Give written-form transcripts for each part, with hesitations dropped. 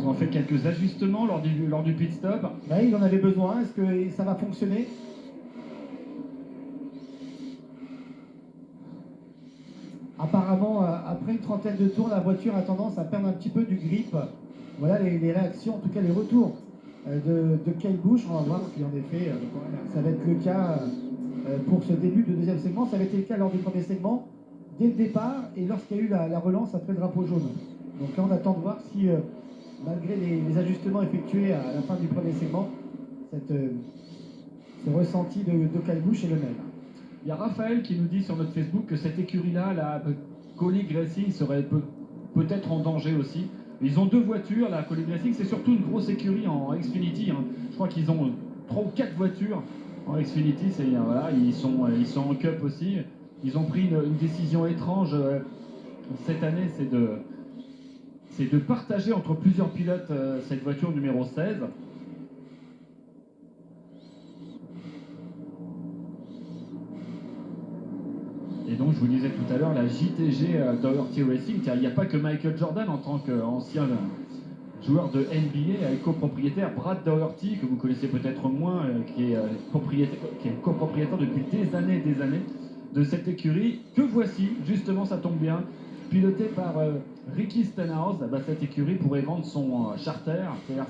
Ils ont fait quelques ajustements lors du pit stop. Ouais, il en avait besoin. Est-ce que ça va fonctionner? Apparemment, après une trentaine de tours, la voiture a tendance à perdre un petit peu du grip. Voilà les réactions, en tout cas les retours de Kyle Busch. On va voir si en effet ça va être le cas pour ce début de deuxième segment. Ça avait été le cas lors du premier segment, dès le départ, et lorsqu'il y a eu la relance après le drapeau jaune. Donc là, on attend de voir si, malgré les ajustements effectués à la fin du premier segment, ce ressenti de Kyle Busch est le même. Il y a Raphaël qui nous dit sur notre Facebook que cette écurie-là, la Kaulig Racing, serait peut-être en danger aussi. Ils ont deux voitures, la Kaulig Racing, c'est surtout une grosse écurie en Xfinity. Hein. Je crois qu'ils ont 3 ou 4 voitures en Xfinity. Voilà, ils sont en Cup aussi. Ils ont pris une décision étrange cette année, c'est de partager entre plusieurs pilotes cette voiture numéro 16. Et donc, je vous disais tout à l'heure, la JTG Doherty Racing, il n'y a pas que Michael Jordan en tant qu'ancien joueur de NBA, avec copropriétaire Brad Doherty, que vous connaissez peut-être moins, qui est copropriétaire depuis des années de cette écurie, que voici, justement, ça tombe bien, piloté par Ricky Stenhouse. Cette écurie pourrait vendre son charter, c'est-à-dire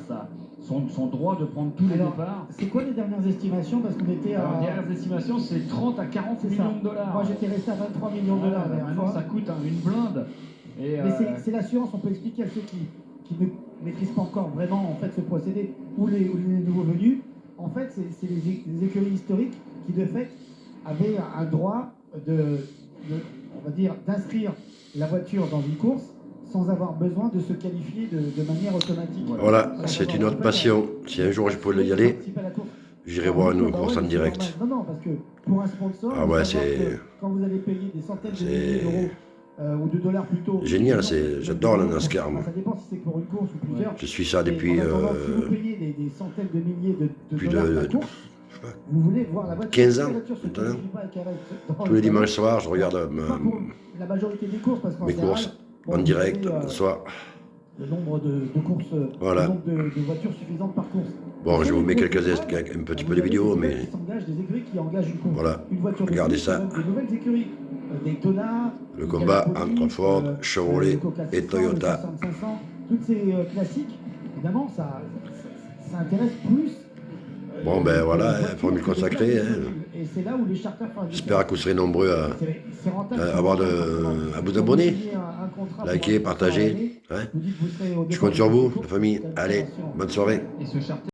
son droit de prendre tous les départs. C'est quoi les dernières estimations? Parce qu'on était à... Les dernières estimations, c'est 30 à 40 millions de dollars. Moi, j'étais resté à 23 millions de dollars. Maintenant, ça coûte une blinde. Mais c'est l'assurance, on peut expliquer à ceux qui ne maîtrisent pas encore vraiment en fait, ce procédé, ou les nouveaux venus. En fait, c'est les écuries historiques qui, de fait, avaient un droit on va dire, d'inscrire la voiture dans une course sans avoir besoin de se qualifier de manière automatique. Voilà, c'est une autre passion. Si un jour je peux y aller, j'irai voir une course en direct. Non, parce que pour un sponsor, ah ouais, c'est... quand vous allez payer des centaines de milliers d'euros ou de dollars plutôt... Génial, j'adore la NASCAR. Ça dépend si c'est pour une course ou plusieurs. Je suis ça depuis... Si vous payez des centaines de milliers de dollars par course, vous voulez voir la voiture, 15 ans maintenant. Tous les dimanches soirs, je regarde la majorité des courses, parce mes courses en direct le soir. Le nombre de courses, voilà. Le nombre de voitures suffisantes par course. Bon, je vous mets un petit peu de vidéos, mais des écuries qui engagent une course. Voilà, une voiture regardez ça. De nouvelles écuries, Daytona, le combat entre Ford, Chevrolet et Toyota. 500, toutes ces classiques, évidemment, ça intéresse plus. Bon, ben voilà, il faut m'y consacrer. Et c'est là où les charters... J'espère que vous serez nombreux à vous abonner, liker, partager. Hein. Je compte sur vous, la famille. Allez, bonne soirée.